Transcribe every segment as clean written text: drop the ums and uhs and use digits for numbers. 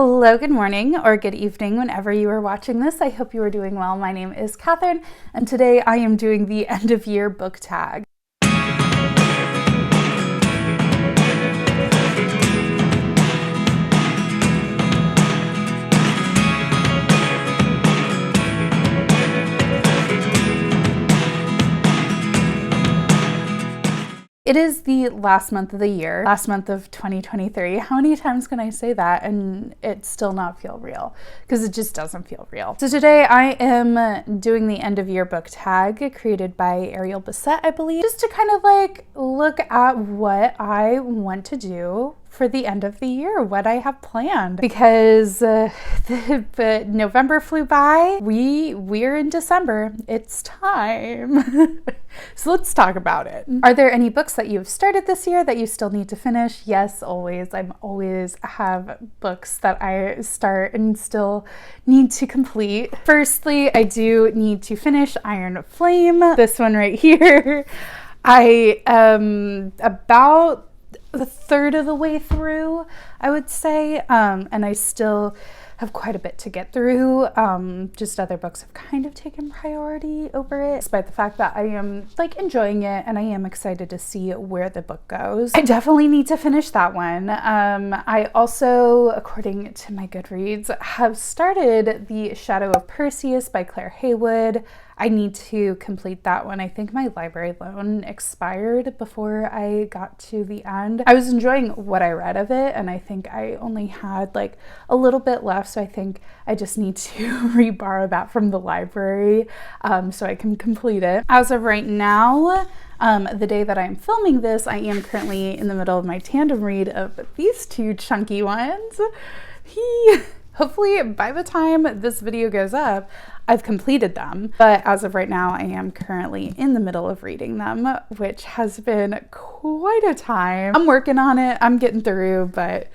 Hello, good morning, or good evening whenever you are watching this. I hope you are doing well. My name is Catherine, and today I am doing the end of year book tag. It is the last month of the year, last month of 2023. How many times can I say that and it still not feel real? Because it just doesn't feel real. So today I am doing the end of year book tag created by Ariel Bissett, I believe, just to kind of like look at what I want to do for the end of the year, what I have planned, because November flew by. We're in December. It's time. So let's talk about it. Are there any books that you've started this year that you still need to finish? Yes, always. I'm always have books that I start and still need to complete. Firstly, I do need to finish Iron Flame. This one right here. I am about a third of the way through, I would say, and I still have quite a bit to get through. Just other books have kind of taken priority over it, despite the fact that I am like enjoying it and I am excited to see where the book goes. I definitely need to finish that one. I also, according to my Goodreads, have started The Shadow of Perseus by Claire Haywood. I need to complete that one. I think my library loan expired before I got to the end. I was enjoying what I read of it, and I think I only had like a little bit left, so I think I just need to re-borrow that from the library so I can complete it. As of right now, the day that I'm filming this, I am currently in the middle of my tandem read of these two chunky ones. Hopefully by the time this video goes up, I've completed them. But as of right now, I am currently in the middle of reading them, which has been quite a time. I'm working on it, I'm getting through, but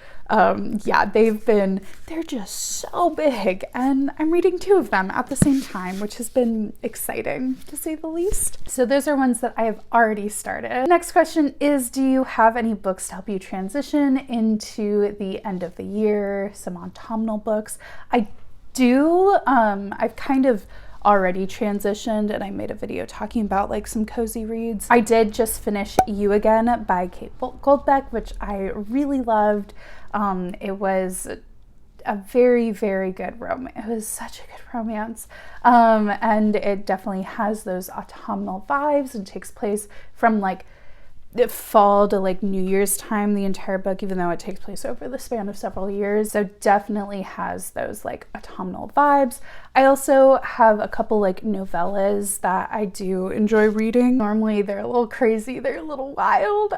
yeah, they're just so big, and I'm reading two of them at the same time, which has been exciting to say the least. So those are ones that I have already started. Next question is, do you have any books to help you transition into the end of the year? Some autumnal books? I do. I've kind of already transitioned, and I made a video talking about like some cozy reads. I did just finish You Again by Kate Goldbeck, which I really loved. It was a very, very good romance. It was such a good romance. And it definitely has those autumnal vibes and takes place from like fall to like New Year's time, the entire book, even though it takes place over the span of several years. So definitely has those like autumnal vibes. I also have a couple like novellas that I do enjoy reading. Normally they're a little crazy, they're a little wild.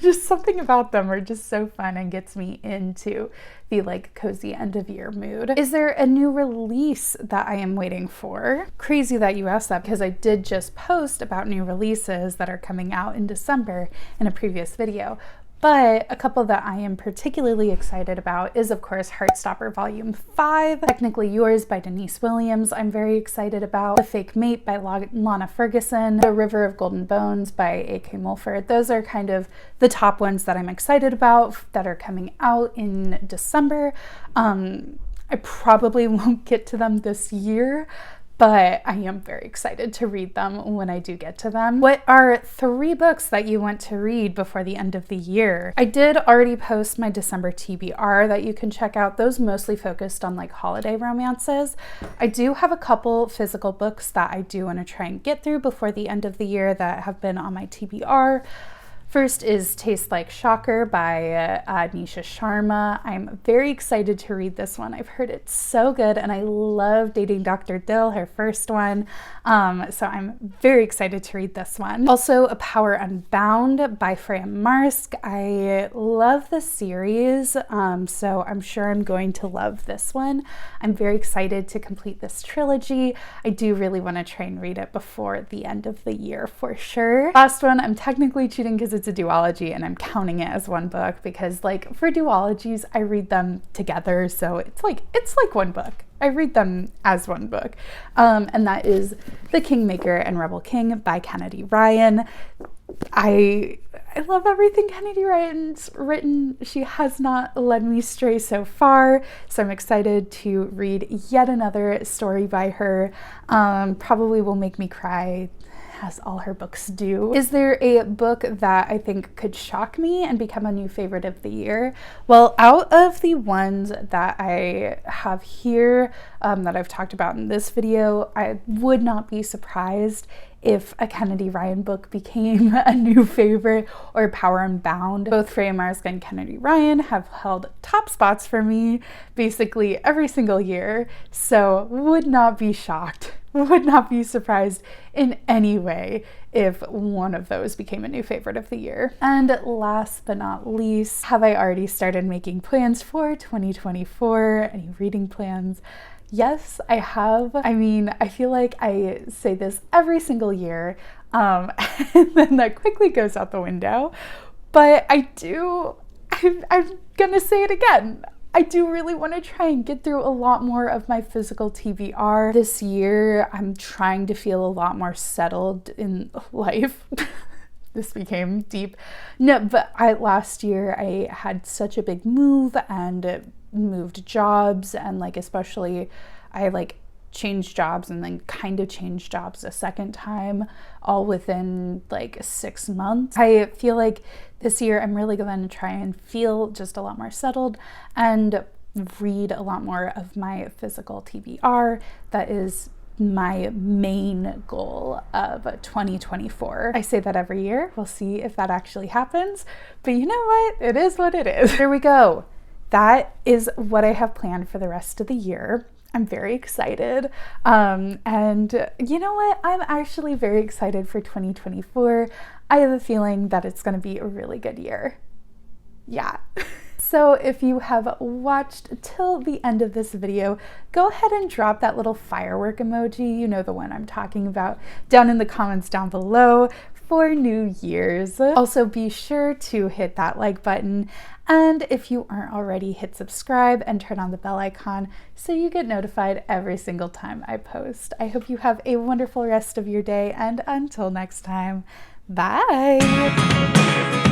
Just something about them are just so fun and gets me into the like cozy end of year mood. Is there a new release that I am waiting for? Crazy that you asked that, because I did just post about new releases that are coming out in December in a previous video. But a couple that I am particularly excited about is, of course, Heartstopper Volume 5, Technically Yours by Denise Williams. I'm very excited about The Fake Mate by Lana Ferguson, The River of Golden Bones by A.K. Mulford. Those are kind of the top ones that I'm excited about that are coming out in December. I probably won't get to them this year, but I am very excited to read them when I do get to them. What are 3 books that you want to read before the end of the year? I did already post my December TBR that you can check out. Those mostly focused on like holiday romances. I do have a couple physical books that I do want to try and get through before the end of the year that have been on my TBR. First is Taste Like Shocker by Nisha Sharma. I'm very excited to read this one. I've heard it's so good, and I love Dating Dr. Dill, her first one. So I'm very excited to read this one. Also, A Power Unbound by Freya Marsk. I love the series, so I'm sure I'm going to love this one. I'm very excited to complete this trilogy. I do really want to try and read it before the end of the year for sure. Last one, I'm technically cheating because it's a duology and I'm counting it as one book, because like for duologies I read them together, so it's like one book. I read them as one book, and that is The Kingmaker and Rebel King by Kennedy Ryan. I love everything Kennedy Ryan's written. She has not led me astray so far, so I'm excited to read yet another story by her. Probably will make me cry, as all her books do. Is there a book that I think could shock me and become a new favorite of the year? Well, out of the ones that I have here that I've talked about in this video, I would not be surprised if a Kennedy Ryan book became a new favorite, or Power Unbound. Both Freya Marske and Kennedy Ryan have held top spots for me basically every single year, so would not be shocked, would not be surprised in any way if one of those became a new favorite of the year. And last but not least, have I already started making plans for 2024? Any reading plans? Yes, I have. I mean, I feel like I say this every single year, and then that quickly goes out the window. But I'm gonna say it again. I do really want to try and get through a lot more of my physical TBR. This year, I'm trying to feel a lot more settled in life. This became deep. No, but last year I had such a big move and moved jobs, and like especially I like changed jobs and then kind of changed jobs a second time, all within like 6 months. I feel like this year I'm really going to try and feel just a lot more settled and read a lot more of my physical TBR. That is my main goal of 2024. I say that every year. We'll see if that actually happens. But you know what? It is what it is. Here we go. That is what I have planned for the rest of the year. I'm very excited. And you know what? I'm actually very excited for 2024. I have a feeling that it's going to be a really good year. Yeah. So if you have watched till the end of this video, go ahead and drop that little firework emoji, you know the one I'm talking about, down in the comments down below for New Year's. Also be sure to hit that like button, and if you aren't already, hit subscribe and turn on the bell icon so you get notified every single time I post. I hope you have a wonderful rest of your day, and until next time, bye!